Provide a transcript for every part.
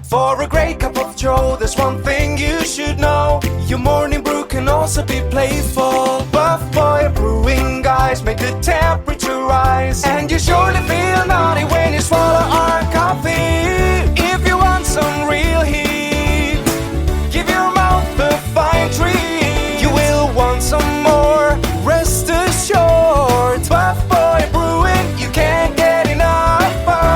For a great cup of joe, there's one thing you should know. Your morning brew can also be playful. Buff Boy Brewing guys make the temperature rise, and you surely feel naughty when you swallow our coffee. If you want some real heat, give your mouth a fine treat. You will want some more, rest assured. Buff Boy Brewing, you can't get enough of.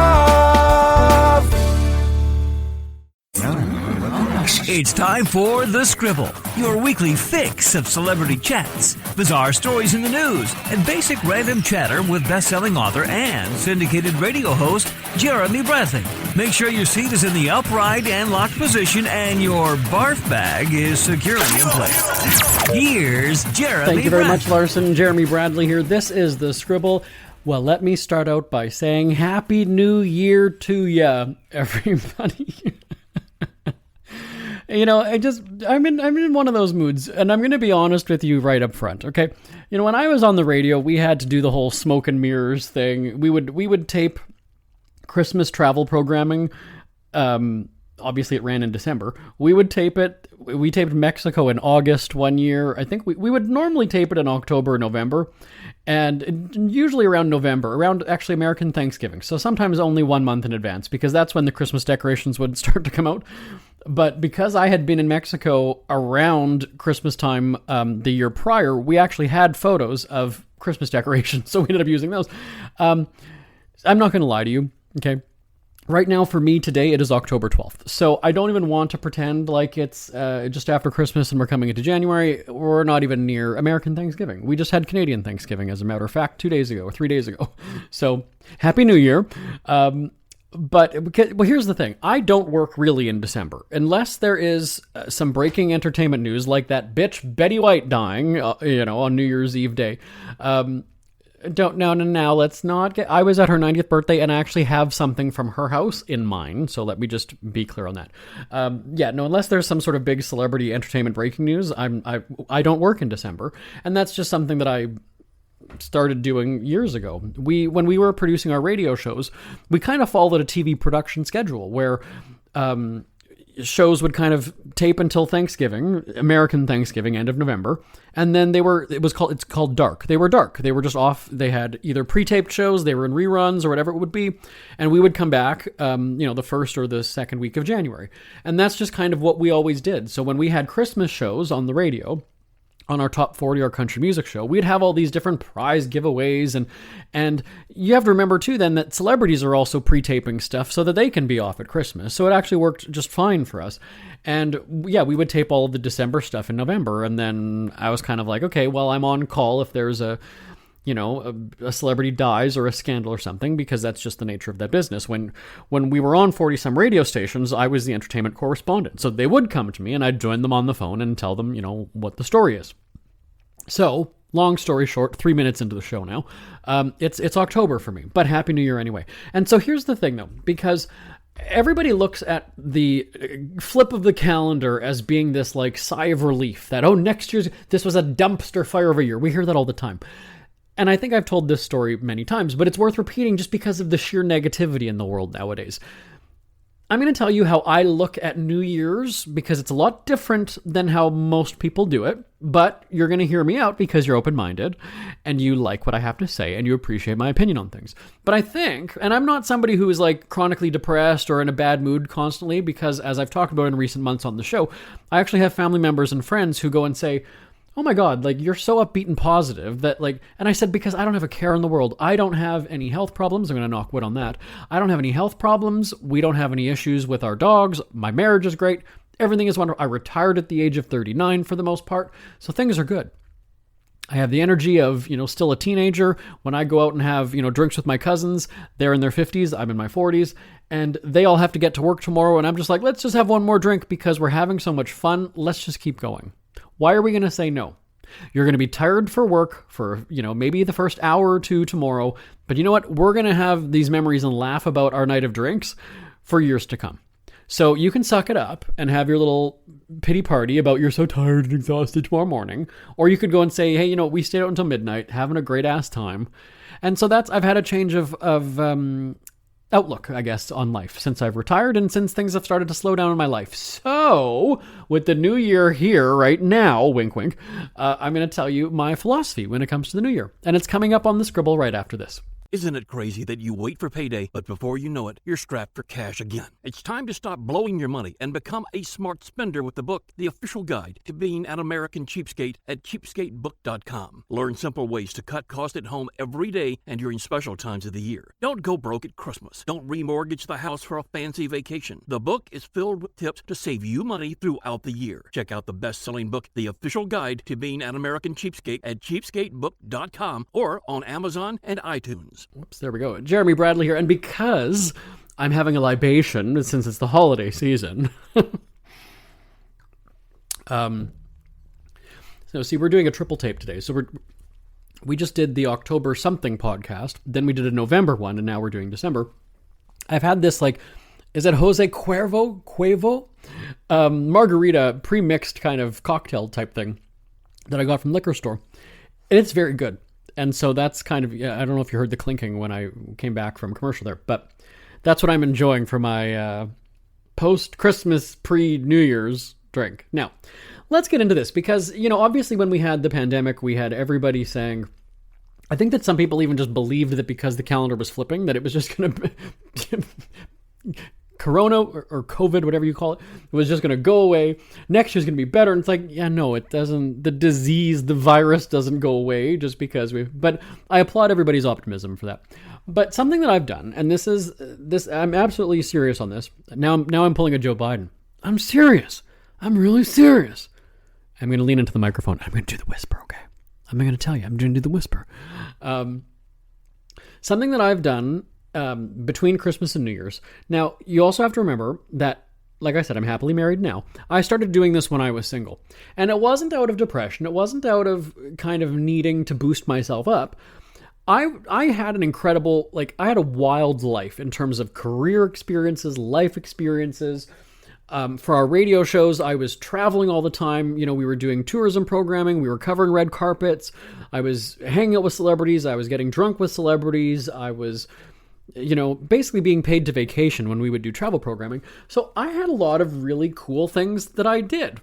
It's time for The Scribble, your weekly fix of celebrity chats, bizarre stories in the news, and basic random chatter with best-selling author and syndicated radio host Jeremy Bradley. Make sure your seat is in the upright and locked position and your barf bag is securely in place. Here's Jeremy Thank you very Bradley. much, Larson. Jeremy Bradley here. This is The Scribble. Well, let me start out by saying Happy New Year to ya, everybody. You know, I'm in one of those moods, and I'm going to be honest with you right up front, okay? You know, when I was on the radio, we had to do the whole smoke and mirrors thing. We would tape Christmas travel programming. Obviously, it ran in December. We would tape it. We taped Mexico in August one year. I think we would normally tape it in October or November, and usually around November, around actually American Thanksgiving. So sometimes only 1 month in advance, because that's when the Christmas decorations would start to come out. But because I had been in Mexico around Christmas time the year prior, we actually had photos of Christmas decorations, so we ended up using those. I'm not going to lie to you, okay? Right now, for me, today, it is October 12th. So I don't even want to pretend like it's just after Christmas and we're coming into January. We're not even near American Thanksgiving. We just had Canadian Thanksgiving, as a matter of fact, 2 days ago, or 3 days ago. So, Happy New Year. But here's the thing. I don't work really in December, unless there is some breaking entertainment news like that bitch Betty White dying, on New Year's Eve day. Now, let's not get... I was at her 90th birthday, and I actually have something from her house in mind, so let me just be clear on that. Unless there's some sort of big celebrity entertainment breaking news, I don't work in December, and that's just something that I started doing years ago. When we were producing our radio shows, we kind of followed a TV production schedule where shows would kind of tape until Thanksgiving, American Thanksgiving, end of November, and then it's called dark. They were dark. They were just off. They had either pre-taped shows, they were in reruns or whatever it would be, and we would come back, the first or the second week of January, and that's just kind of what we always did. So when we had Christmas shows on the radio, on our Top 40, our country music show, we'd have all these different prize giveaways, and you have to remember too then that celebrities are also pre-taping stuff so that they can be off at Christmas. So it actually worked just fine for us. And yeah, we would tape all of the December stuff in November, and then I was kind of like, okay, well, I'm on call if there's a celebrity dies or a scandal or something, because that's just the nature of that business. When we were on 40-some radio stations, I was the entertainment correspondent. So they would come to me and I'd join them on the phone and tell them, what the story is. So, long story short, 3 minutes into the show now, it's October for me, but Happy New Year anyway. And so here's the thing though, because everybody looks at the flip of the calendar as being this like sigh of relief that, next year's, this was a dumpster fire of a year. We hear that all the time. And I think I've told this story many times, but it's worth repeating just because of the sheer negativity in the world nowadays. I'm going to tell you how I look at New Year's, because it's a lot different than how most people do it, but you're going to hear me out because you're open-minded and you like what I have to say and you appreciate my opinion on things. But I think, and I'm not somebody who is like chronically depressed or in a bad mood constantly, because as I've talked about in recent months on the show, I actually have family members and friends who go and say, oh my God, like you're so upbeat and positive that like, and I said, because I don't have a care in the world. I don't have any health problems. I'm going to knock wood on that. I don't have any health problems. We don't have any issues with our dogs. My marriage is great. Everything is wonderful. I retired at the age of 39 for the most part. So things are good. I have the energy of, still a teenager. When I go out and have, drinks with my cousins, they're in their 50s, I'm in my 40s, and they all have to get to work tomorrow. And I'm just like, let's just have one more drink because we're having so much fun. Let's just keep going. Why are we going to say no? You're going to be tired for work for, maybe the first hour or two tomorrow. But you know what? We're going to have these memories and laugh about our night of drinks for years to come. So you can suck it up and have your little pity party about you're so tired and exhausted tomorrow morning. Or you could go and say, hey, we stayed out until midnight, having a great ass time. And so I've had a change of outlook, I guess, on life since I've retired and since things have started to slow down in my life. So, with the new year here right now, wink, wink, I'm going to tell you my philosophy when it comes to the new year. And it's coming up on the Scribble right after this. Isn't it crazy that you wait for payday, but before you know it, you're strapped for cash again? It's time to stop blowing your money and become a smart spender with the book, The Official Guide to Being an American Cheapskate at cheapskatebook.com. Learn simple ways to cut costs at home every day and during special times of the year. Don't go broke at Christmas. Don't remortgage the house for a fancy vacation. The book is filled with tips to save you money throughout the year. Check out the best-selling book, The Official Guide to Being an American Cheapskate at cheapskatebook.com or on Amazon and iTunes. Whoops, there we go. Jeremy Bradley here. And because I'm having a libation, since it's the holiday season, so see, we're doing a triple tape today. So we just did the October something podcast, then we did a November one, and now we're doing December. I've had this, like, is it Jose Cuervo? Margarita pre-mixed kind of cocktail type thing that I got from the liquor store. And it's very good. And so that's kind of, I don't know if you heard the clinking when I came back from commercial there, but that's what I'm enjoying for my post-Christmas, pre-New Year's drink. Now, let's get into this because, obviously when we had the pandemic, we had everybody saying, I think that some people even just believed that because the calendar was flipping, that it was just going to Corona or COVID, whatever you call it, was just going to go away. Next year's going to be better. And it's like, yeah, no, it doesn't. The disease, the virus doesn't go away just because but I applaud everybody's optimism for that. But something that I've done, and this, I'm absolutely serious on this. Now I'm pulling a Joe Biden. I'm serious. I'm really serious. I'm going to lean into the microphone. I'm going to do the whisper, okay? I'm going to tell you. I'm going to do the whisper. Something that I've done between Christmas and New Year's. Now, you also have to remember that, like I said, I'm happily married now. I started doing this when I was single. And it wasn't out of depression. It wasn't out of kind of needing to boost myself up. I had an incredible, I had a wild life in terms of career experiences, life experiences. For our radio shows, I was traveling all the time. We were doing tourism programming. We were covering red carpets. I was hanging out with celebrities. I was getting drunk with celebrities. I was basically being paid to vacation when we would do travel programming. So I had a lot of really cool things that I did.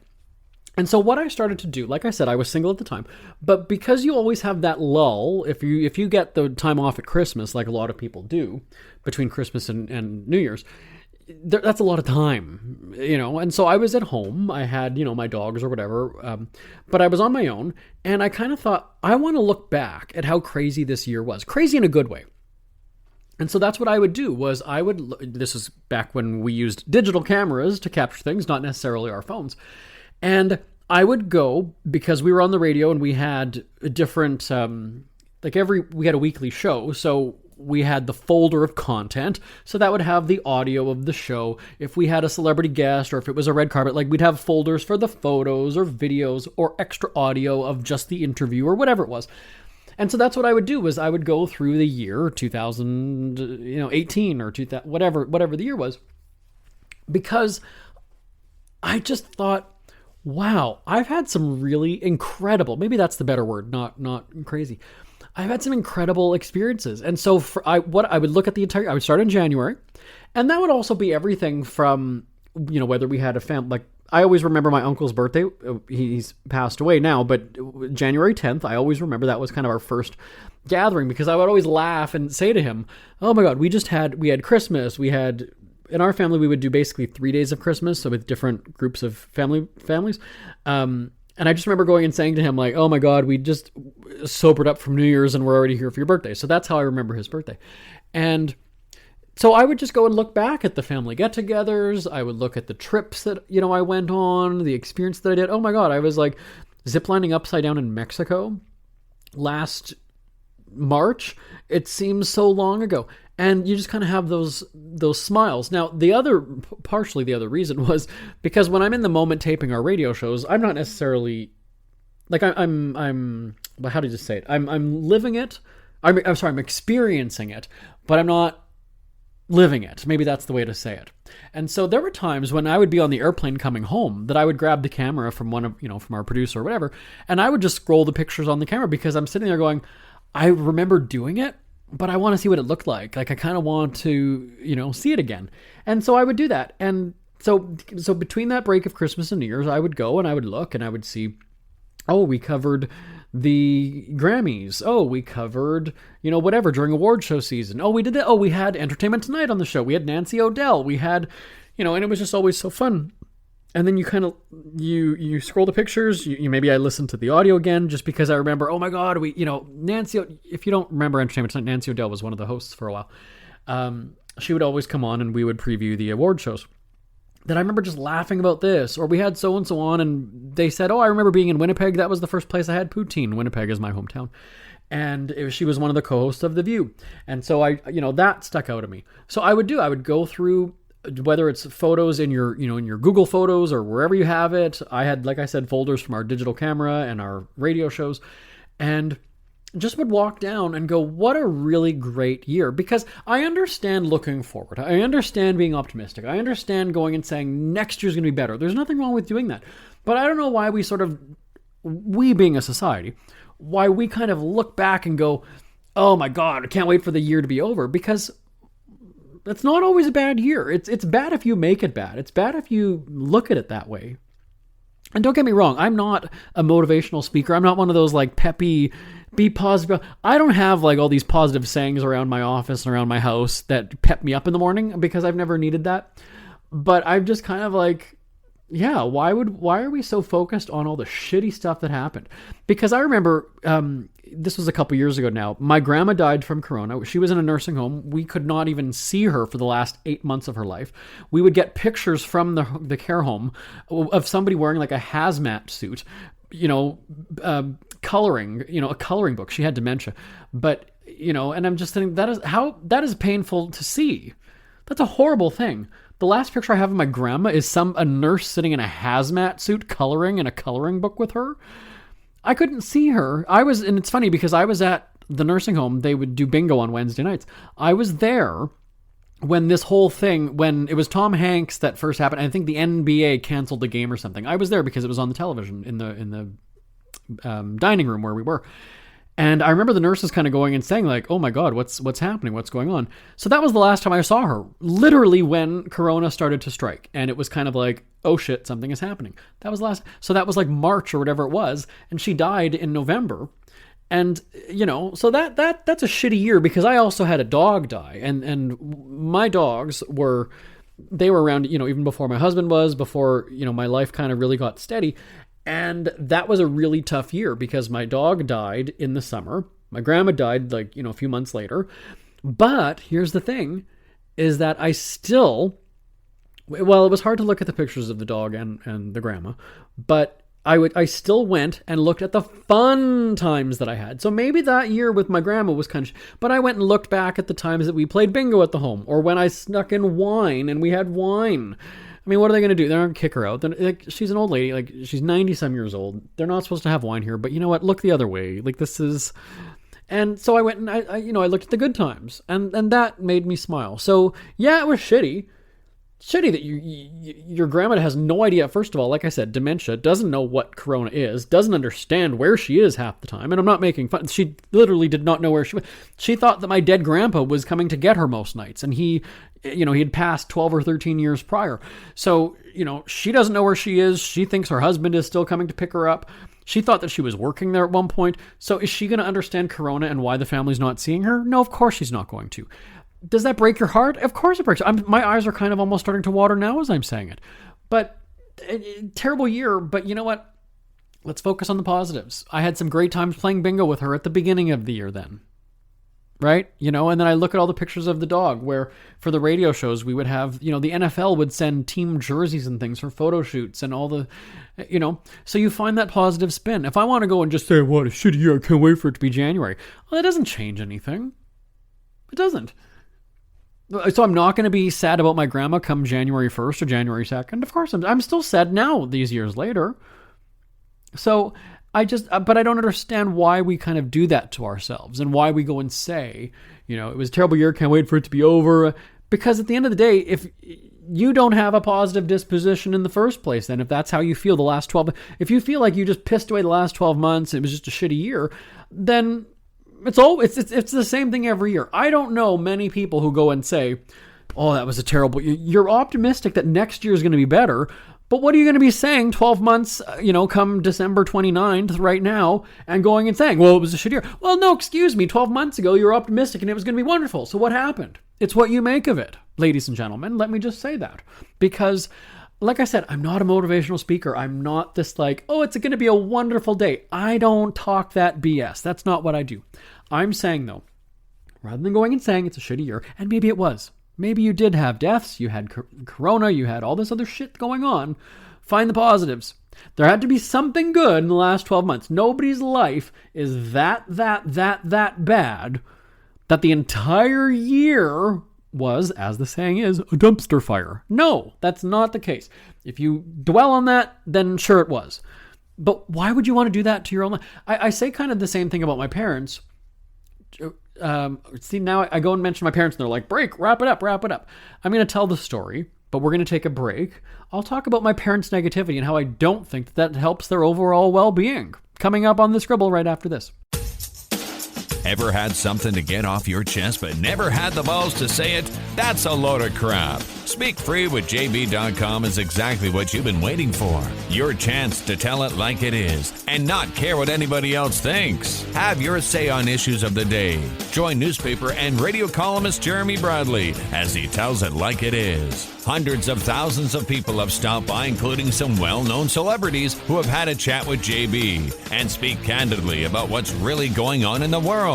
And so what I started to do, like I said, I was single at the time, but because you always have that lull, if you get the time off at Christmas, like a lot of people do, between Christmas and New Year's, that's a lot of time, and so I was at home. I had, my dogs or whatever, but I was on my own, and I kind of thought, I want to look back at how crazy this year was. Crazy in a good way. And so that's what I would do, this is back when we used digital cameras to capture things, not necessarily our phones. And I would go, because we were on the radio and we had a different, we had a weekly show, so we had the folder of content, so that would have the audio of the show. If we had a celebrity guest or if it was a red carpet, we'd have folders for the photos or videos or extra audio of just the interview or whatever it was. And so that's what I would do, was I would go through the year 2018 or 2000, whatever the year was, because I just thought, wow, I've had some really incredible, maybe that's the better word, not crazy. I've had some incredible experiences. And so I would look at I would start in January, and that would also be everything from, whether we had a family, I always remember my uncle's birthday. He's passed away now, but January 10th, I always remember that was kind of our first gathering, because I would always laugh and say to him, oh my God, we had Christmas. In our family, we would do basically 3 days of Christmas, so with different groups of families. And I just remember going and saying to him, oh my God, we just sobered up from New Year's and we're already here for your birthday. So that's how I remember his birthday. And so I would just go and look back at the family get-togethers. I would look at the trips that, I went on, the experience that I did. Oh my God, I was ziplining upside down in Mexico last March. It seems so long ago. And you just kind of have those smiles. Now, partially the other reason was because when I'm in the moment taping our radio shows, I'm not necessarily I'm how did you say it? I'm living it. I'm sorry, I'm experiencing it, but I'm not living it. Maybe that's the way to say it. And so there were times when I would be on the airplane coming home that I would grab the camera from from our producer or whatever, and I would just scroll the pictures on the camera, because I'm sitting there going, I remember doing it, but I want to see what it looked like. Like I kind of want to, see it again. And so I would do that. And so between that break of Christmas and New Year's, I would go and I would look and I would see, oh, we covered the Grammys. Oh, we covered, whatever during award show season. Oh, we did that. Oh, we had Entertainment Tonight on the show. We had Nancy O'Dell. We had, and it was just always so fun. And then you kind of, you scroll the pictures, maybe I listened to the audio again just because I remember, oh my God, Nancy, if you don't remember Entertainment Tonight, Nancy O'Dell was one of the hosts for a while. She would always come on and we would preview the award shows. That I remember just laughing about this, or we had so-and-so on and they said, oh, I remember being in Winnipeg. That was the first place I had poutine. Winnipeg is my hometown. And she was one of the co-hosts of The View. And so that stuck out to me. So I would go through, whether it's photos in your Google Photos or wherever you have it. I had, like I said, folders from our digital camera and our radio shows, and just would walk down and go, what a really great year. Because I understand looking forward. I understand being optimistic. I understand going and saying next year's going to be better. There's nothing wrong with doing that. But I don't know why we being a society, why we kind of look back and go, oh my God, I can't wait for the year to be over. Because it's not always a bad year. It's bad if you make it bad. It's bad if you look at it that way. And don't get me wrong, I'm not a motivational speaker. I'm not one of those like peppy, be positive. I don't have like all these positive sayings around my office and around my house that pep me up in the morning because I've never needed that. But I'm just kind of like, yeah, why are we so focused on all the shitty stuff that happened? Because I remember, this was a couple years ago now, my grandma died from corona. She was in a nursing home. We could not even see her for the last 8 months of her life. We would get pictures from the care home of somebody wearing like a hazmat suit, coloring, a coloring book. She had dementia. But, and I'm just thinking that is painful to see. That's a horrible thing. The last picture I have of my grandma is a nurse sitting in a hazmat suit coloring in a coloring book with her. I couldn't see her. And it's funny because I was at the nursing home. They would do bingo on Wednesday nights. I was there when this whole thing, when it was Tom Hanks that first happened. I think the NBA canceled the game or something. I was there because it was on the television in the dining room where we were. And I remember the nurses kind of going and saying like, oh my God, what's happening? What's going on? So that was the last time I saw her, literally when Corona started to strike. And it was kind of like, oh shit, something is happening. So that was like March or whatever it was. And she died in November. And, so that's a shitty year because I also had a dog die. And my dogs were around, even before my husband was, before, my life kind of really got steady. And that was a really tough year because my dog died in the summer. My grandma died like, a few months later. But here's the thing is that I still, it was hard to look at the pictures of the dog and the grandma, but I still went and looked at the fun times that I had. So maybe that year with my grandma was kind of, but I went and looked back at the times that we played bingo at the home or when I snuck in wine and we had wine. I mean, what are they going to do? They're going to kick her out. She's an old lady. Like, she's 90-some years old. They're not supposed to have wine here. But you know what? Look the other way. Like, this is... And so I went and I looked at the good times. And that made me smile. So, yeah, it was shitty. Shitty that your grandma has no idea. First of all, like I said, dementia, doesn't know what Corona is, doesn't understand where she is half the time. And I'm not making fun. She literally did not know where she was. She thought that my dead grandpa was coming to get her most nights. And he had passed 12 or 13 years prior. So, she doesn't know where she is. She thinks her husband is still coming to pick her up. She thought that she was working there at one point. So is she going to understand Corona and why the family's not seeing her? No, of course she's not going to. Does that break your heart? Of course it breaks. My eyes are kind of almost starting to water now as I'm saying it. But terrible year. But you know what? Let's focus on the positives. I had some great times playing bingo with her at the beginning of the year then. Right? And then I look at all the pictures of the dog where for the radio shows we would have, the NFL would send team jerseys and things for photo shoots and all the, so you find that positive spin. If I want to go and just say, what a shitty year, I can't wait for it to be January. Well, that doesn't change anything. It doesn't. So I'm not going to be sad about my grandma come January 1st or January 2nd. Of course, I'm still sad now, these years later. So but I don't understand why we kind of do that to ourselves and why we go and say, it was a terrible year, can't wait for it to be over. Because at the end of the day, if you don't have a positive disposition in the first place, then if that's how you feel the last 12, if you feel like you just pissed away the last 12 months, it was just a shitty year, then It's the same thing every year. I don't know many people who go and say, "Oh, that was a terrible." You're optimistic that next year is going to be better, but what are you going to be saying 12 months, come December 29th right now, and going and saying, "Well, it was a shit year." Well, no, excuse me. 12 months ago, you were optimistic and it was going to be wonderful. So what happened? It's what you make of it, ladies and gentlemen. Let me just say that, because, like I said, I'm not a motivational speaker. I'm not this like, "Oh, it's going to be a wonderful day." I don't talk that BS. That's not what I do. I'm saying, though, rather than going and saying it's a shitty year, and maybe it was. Maybe you did have deaths, you had corona, you had all this other shit going on. Find the positives. There had to be something good in the last 12 months. Nobody's life is that bad that the entire year was, as the saying is, a dumpster fire. No, that's not the case. If you dwell on that, then sure it was. But why would you want to do that to your own life? I say kind of the same thing about my parents. See, now I go and mention my parents and they're like, wrap it up. I'm going to tell the story, but we're going to take a break. I'll talk about my parents' negativity and how I don't think that helps their overall well-being. Coming up on the Scribble right after this. Ever had something to get off your chest but never had the balls to say it? That's a load of crap. Speak Free with JB.com is exactly what you've been waiting for. Your chance to tell it like it is and not care what anybody else thinks. Have your say on issues of the day. Join newspaper and radio columnist Jeremy Bradley as he tells it like it is. Hundreds of thousands of people have stopped by, including some well-known celebrities who have had a chat with JB and speak candidly about what's really going on in the world.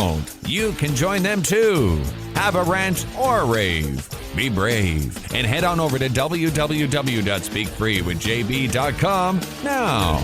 You can join them too. Have a rant or a rave. Be brave and head on over to www.speakfreewithjb.com now.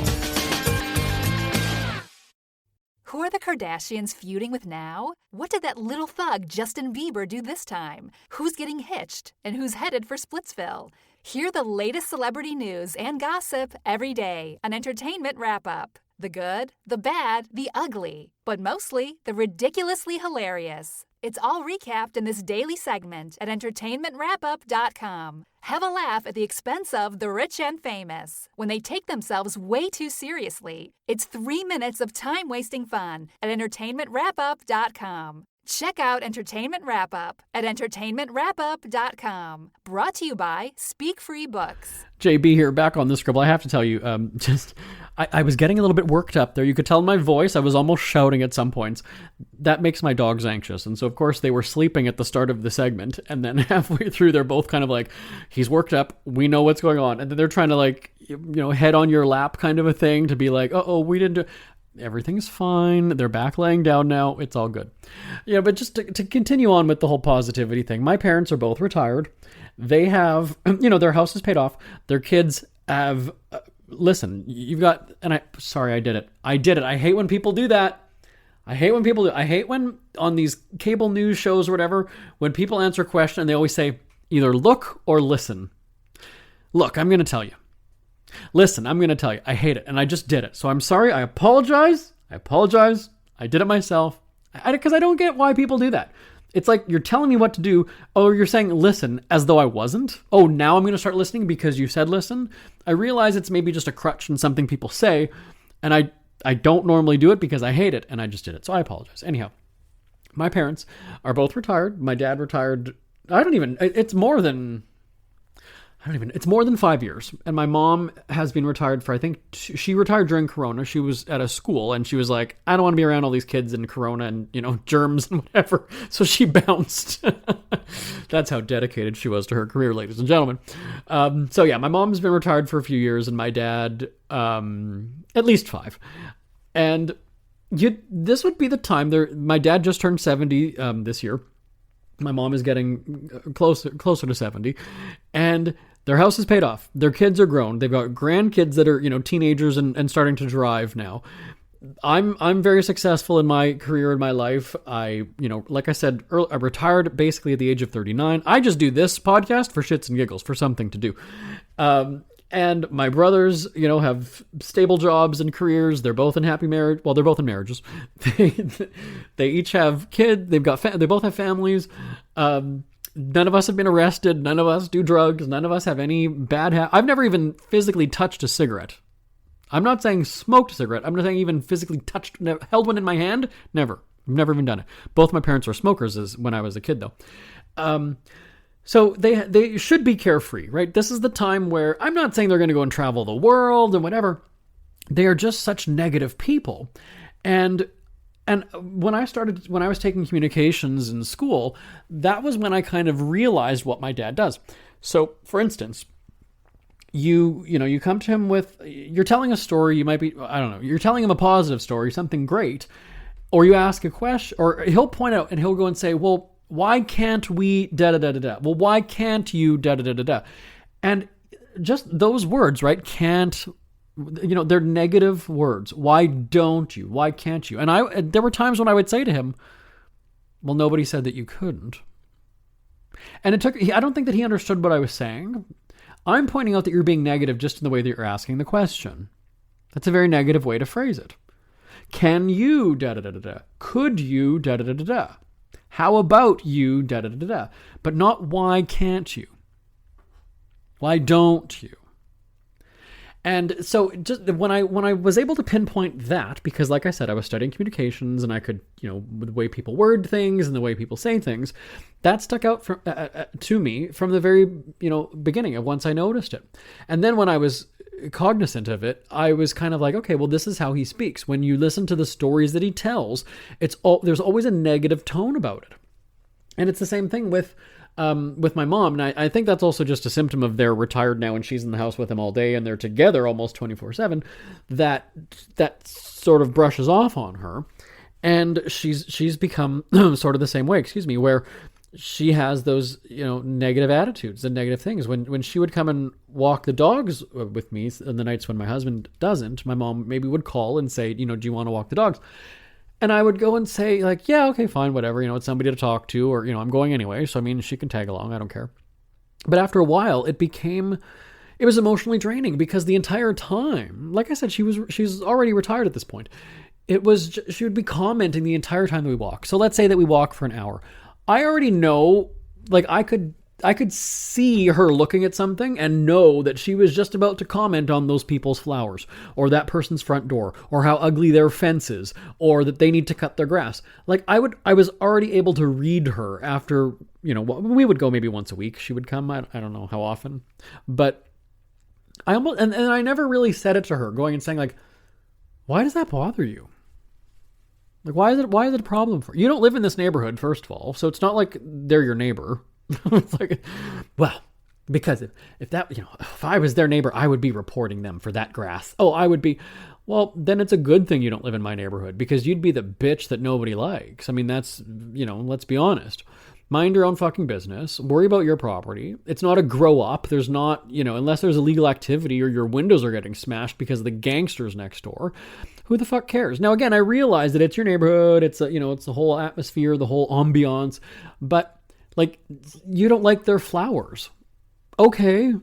Who are the Kardashians feuding with now? What did that little thug Justin Bieber do this time? Who's getting hitched? And who's headed for Splitsville? Hear the latest celebrity news and gossip every day on Entertainment Wrap-Up. The good, the bad, the ugly, but mostly the ridiculously hilarious. It's all recapped in this daily segment at entertainmentwrapup.com. Have a laugh at the expense of the rich and famous when they take themselves way too seriously. It's 3 minutes of time-wasting fun at entertainmentwrapup.com. Check out Entertainment Wrap-Up at entertainmentwrapup.com. Brought to you by Speak Free Books. JB here, back on the Scribble. I have to tell you, I was getting a little bit worked up there. You could tell in my voice, I was almost shouting at some points. That makes my dogs anxious. And so, of course, they were sleeping at the start of the segment. And then halfway through, they're both kind of like, he's worked up. We know what's going on. And then they're trying to, like, head on your lap kind of a thing to be like, we didn't do... Everything's fine. They're back laying down now. It's all good. Yeah, but just to continue on with the whole positivity thing, my parents are both retired. They have, their house is paid off. Their kids have, listen, you've got, and I did it. I hate when people do that. I hate when on these cable news shows or whatever, when people answer a question and they always say either look or listen. Look, I'm going to tell you. Listen, I'm going to tell you, I hate it, and I just did it. So I'm sorry, I apologize. I did it myself. Because I don't get why people do that. It's like you're telling me what to do. Oh, you're saying listen as though I wasn't. Oh, now I'm going to start listening because you said listen. I realize it's maybe just a crutch and something people say, and I don't normally do it because I hate it, and I just did it. So I apologize. Anyhow, my parents are both retired. My dad retired. It's more than 5 years. And my mom has been retired for, I think, she retired during Corona. She was at a school and she was like, I don't want to be around all these kids and Corona and, germs and whatever. So she bounced. That's how dedicated she was to her career, ladies and gentlemen. So yeah, my mom's been retired for a few years and my dad, at least 5. And this would be the time my dad just turned 70 this year. My mom is getting closer to 70. And their house is paid off. Their kids are grown. They've got grandkids that are, teenagers and starting to drive now. I'm very successful in my career, in my life. I, like I said, I retired basically at the age of 39. I just do this podcast for shits and giggles, for something to do. And my brothers, have stable jobs and careers. They're both in happy marriage. Well, they're both in marriages. They each have kids. They both have families. None of us have been arrested. None of us do drugs. None of us have any bad I've never even physically touched a cigarette. I'm not saying smoked a cigarette. I'm not saying even physically held one in my hand. Never. I've never even done it. Both my parents were smokers as when I was a kid, though. So they should be carefree, right? This is the time where I'm not saying they're going to go and travel the world and whatever. They are just such negative people. And when I was taking communications in school, that was when I kind of realized what my dad does. So, for instance, you come to him you're telling a story, you're telling him a positive story, something great, or you ask a question, or he'll point out and he'll go and say, well, why can't we da-da-da-da-da? Well, why can't you da-da-da-da-da? And just those words, right? Can't, they're negative words. Why don't you? Why can't you? And there were times when I would say to him, well, nobody said that you couldn't. And I don't think that he understood what I was saying. I'm pointing out that you're being negative just in the way that you're asking the question. That's a very negative way to phrase it. Can you da-da-da-da-da? Could you da-da-da-da-da? How about you da-da-da-da-da? But not why can't you? Why don't you? And so just when I was able to pinpoint that, because like I said, I was studying communications and I could, the way people word things and the way people say things, that stuck out to me from the very, beginning of once I noticed it. And then when I was cognizant of it, I was kind of like, okay, well, this is how he speaks. When you listen to the stories that he tells, there's always a negative tone about it. And it's the same thing with my mom. And I think that's also just a symptom of they're retired now and she's in the house with him all day and they're together almost 24/7, that sort of brushes off on her. And she's become sort of the same way, where she has those, negative attitudes and negative things. When she would come and walk the dogs with me on the nights when my husband doesn't, my mom maybe would call and say, do you want to walk the dogs? And I would go and say, like, yeah, okay, fine, whatever. It's somebody to talk to, or, I'm going anyway. So, she can tag along. I don't care. But after a while, it was emotionally draining because the entire time, like I said, she's already retired at this point. She would be commenting the entire time that we walk. So let's say that we walk for an hour. I already know, like, I could see her looking at something and know that she was just about to comment on those people's flowers or that person's front door or how ugly their fence is or that they need to cut their grass. Like I was already able to read her after, we would go maybe once a week. She would come. I don't know how often, but I almost, and I never really said it to her going and saying like, why does that bother you? Like, why is it a problem for you? You don't live in this neighborhood, first of all. So it's not like they're your neighbor. It's like, well, because if I was their neighbor, I would be reporting them for that grass. Oh, I would be. Well, then it's a good thing you don't live in my neighborhood because you'd be the bitch that nobody likes. I mean, that's, let's be honest. Mind your own fucking business. Worry about your property. It's not a grow up. There's not, unless there's illegal activity or your windows are getting smashed because of the gangsters next door. Who the fuck cares? Now, again, I realize that it's your neighborhood. It's it's the whole atmosphere, the whole ambiance, but like, you don't like their flowers. Okay.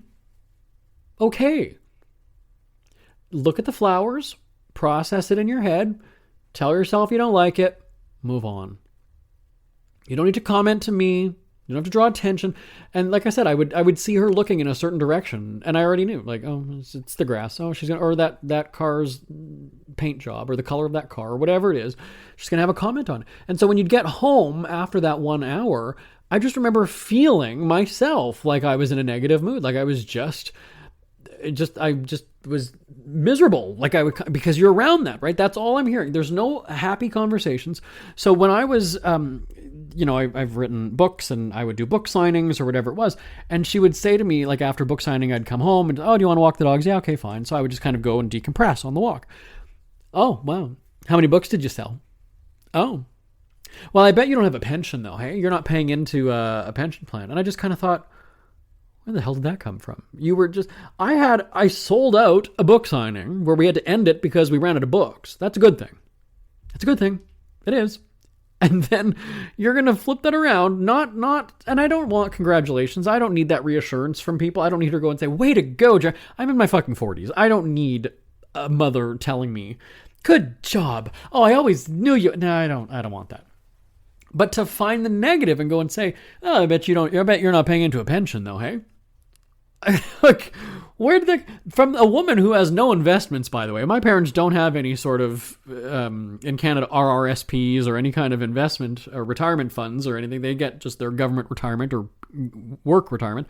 Look at the flowers, process it in your head, tell yourself you don't like it, move on. You don't need to comment to me. You don't have to draw attention. And like I said, I would see her looking in a certain direction, and I already knew, like, oh, it's the grass. Oh, she's gonna, or that car's paint job, or the color of that car, or whatever it is. She's gonna have a comment on it. And so when you'd get home after that 1 hour, I just remember feeling myself like I was in a negative mood. Like I was I was miserable. Like because you're around that, right? That's all I'm hearing. There's no happy conversations. So when I was, I've written books and I would do book signings or whatever it was. And she would say to me, like after book signing, I'd come home and, oh, do you want to walk the dogs? Yeah, okay, fine. So I would just kind of go and decompress on the walk. Oh, wow. How many books did you sell? Oh, well, I bet you don't have a pension though. Hey, you're not paying into a pension plan. And I just kind of thought, where the hell did that come from? I sold out a book signing where we had to end it because we ran out of books. That's a good thing. It's a good thing. It is. And then you're going to flip that around. And I don't want congratulations. I don't need that reassurance from people. I don't need her to go and say, way to go, Jack. I'm in my fucking 40s. I don't need a mother telling me, good job. Oh, I always knew you. No, I don't want that. But to find the negative and go and say, oh, I bet you're not paying into a pension though, hey? Like, Where did from a woman who has no investments, by the way? My parents don't have any sort of, in Canada, RRSPs or any kind of investment or retirement funds or anything. They get just their government retirement or work retirement.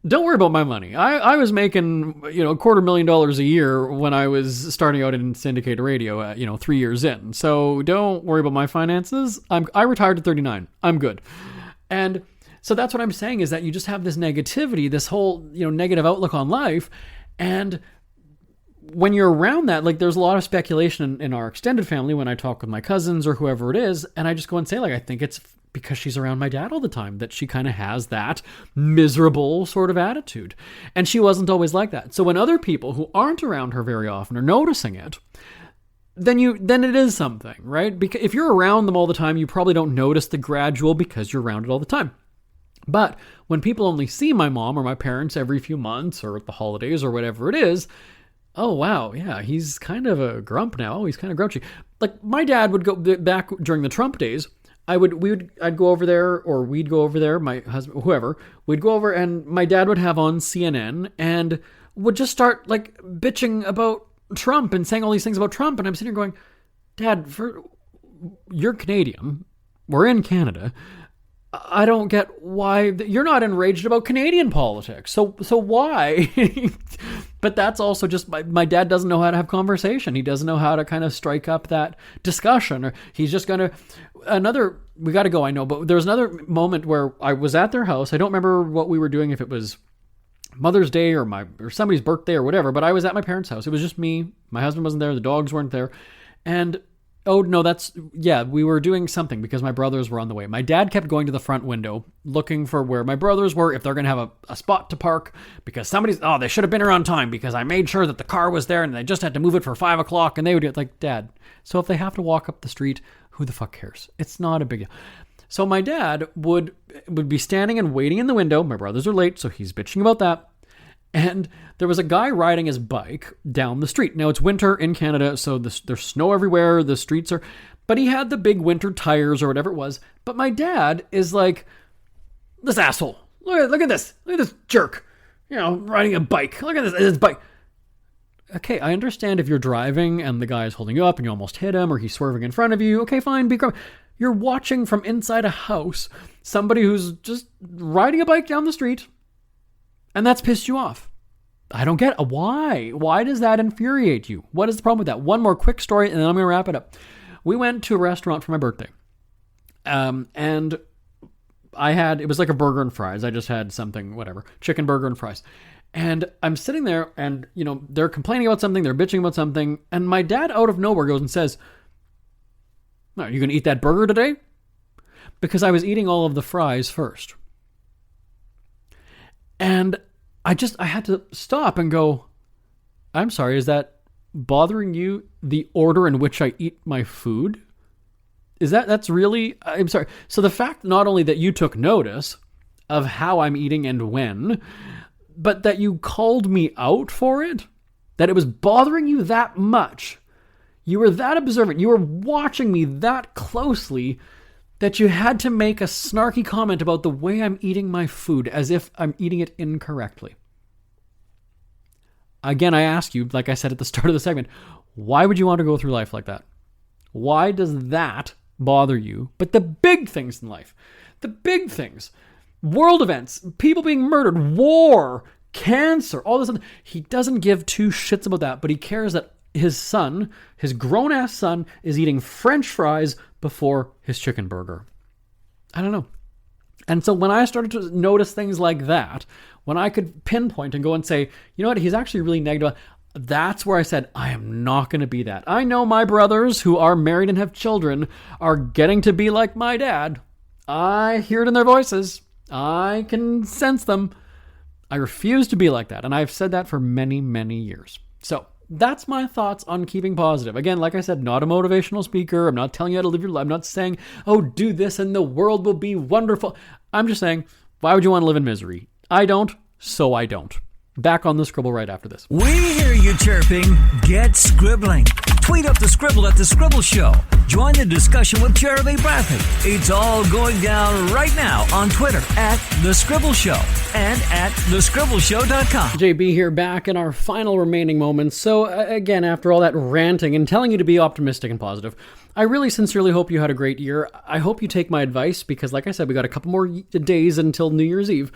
Don't worry about my money. I was making, $250,000 a year when I was starting out in syndicated radio, 3 years in. So don't worry about my finances. I retired at 39. I'm good. And so that's what I'm saying, is that you just have this negativity, this whole, negative outlook on life. And when you're around that, like, there's a lot of speculation in our extended family when I talk with my cousins or whoever it is. And I just go and say, like, I think it's because she's around my dad all the time that she kind of has that miserable sort of attitude. And she wasn't always like that. So when other people who aren't around her very often are noticing it, then it is something, right? Because if you're around them all the time, you probably don't notice the gradual because you're around it all the time. But when people only see my mom or my parents every few months or at the holidays or whatever it is, oh, wow, yeah, he's kind of a grump now. He's kind of grouchy. Like, my dad would go back during the Trump days. I'd go over there, or we'd go over there, my husband, whoever, we'd go over, and my dad would have on CNN and would just start, like, bitching about Trump and saying all these things about Trump. And I'm sitting here going, Dad, you're Canadian. We're in Canada. I don't get why you're not enraged about Canadian politics. So why? But that's also just my dad doesn't know how to have conversation. He doesn't know how to kind of strike up that discussion, or he's just going to we got to go. I know, but there was another moment where I was at their house. I don't remember what we were doing, if it was Mother's Day or somebody's birthday or whatever, but I was at my parents' house. It was just me. My husband wasn't there. The dogs weren't there. And oh, no, we were doing something because my brothers were on the way. My dad kept going to the front window looking for where my brothers were, if they're going to have a spot to park, because they should have been here on time because I made sure that the car was there and they just had to move it for 5 o'clock. And they would get like, Dad, so if they have to walk up the street, who the fuck cares? It's not a big deal. So my dad would be standing and waiting in the window. My brothers are late, so he's bitching about that. And there was a guy riding his bike down the street. Now, it's winter in Canada, so there's snow everywhere. The streets are... But he had the big winter tires or whatever it was. But my dad is like, this asshole. Look at this. Look at this jerk. Riding a bike. Look at this bike. Okay, I understand if you're driving and the guy is holding you up and you almost hit him or he's swerving in front of you. Okay, fine, be grumpy. You're watching from inside a house somebody who's just riding a bike down the street, and that's pissed you off. I don't get why. Why does that infuriate you? What is the problem with that? One more quick story, and then I'm going to wrap it up. We went to a restaurant for my birthday, and it was like a burger and fries. I just had something, whatever, chicken burger and fries. And I'm sitting there, and, they're complaining about something, they're bitching about something, and my dad out of nowhere goes and says, "Are you going to eat that burger today?" Because I was eating all of the fries first. And I had to stop and go, I'm sorry, is that bothering you, the order in which I eat my food? That's really, I'm sorry. So the fact not only that you took notice of how I'm eating and when, but that you called me out for it, that it was bothering you that much. You were that observant. You were watching me that closely that you had to make a snarky comment about the way I'm eating my food as if I'm eating it incorrectly. Again, I ask you, like I said at the start of the segment, why would you want to go through life like that? Why does that bother you? But the big things in life, the big things, world events, people being murdered, war, cancer, all this other, he doesn't give two shits about that, but he cares that his son, his grown-ass son, is eating French fries before his chicken burger. I don't know. And so when I started to notice things like that, when I could pinpoint and go and say, you know what, he's actually really negative, that's where I said, I am not going to be that. I know my brothers who are married and have children are getting to be like my dad. I hear it in their voices. I can sense them. I refuse to be like that. And I've said that for many, many years. So that's my thoughts on keeping positive. Again, like I said, not a motivational speaker. I'm not telling you how to live your life. I'm not saying, oh, do this and the world will be wonderful. I'm just saying, why would you want to live in misery? I don't, so I don't. Back on the Scribble right after this. We hear you chirping. Get scribbling. Tweet up the Scribble at The Scribble Show. Join the discussion with Jeremy Bradley. It's all going down right now on Twitter at The Scribble Show and at thescribbleshow.com. JB here, back in our final remaining moments. So again, after all that ranting and telling you to be optimistic and positive, I really sincerely hope you had a great year. I hope you take my advice because, like I said, we got a couple more days until New Year's Eve.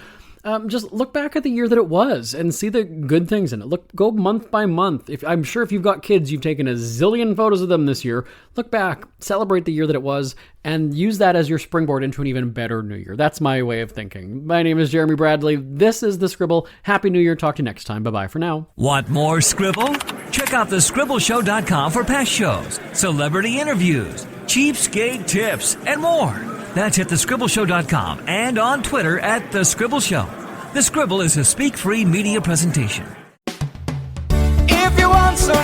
Just look back at the year that it was and see the good things in it. Go month by month. I'm sure if you've got kids, you've taken a zillion photos of them this year. Look back, celebrate the year that it was, and use that as your springboard into an even better new year. That's my way of thinking. My name is Jeremy Bradley. This is The Scribble. Happy New Year. Talk to you next time. Bye-bye for now. Want more Scribble? Check out thescribbleshow.com for past shows, celebrity interviews, cheapskate tips, and more. That's at thescribbleshow.com and on Twitter at The Scribble Show. The Scribble is a speak-free media presentation. If you want some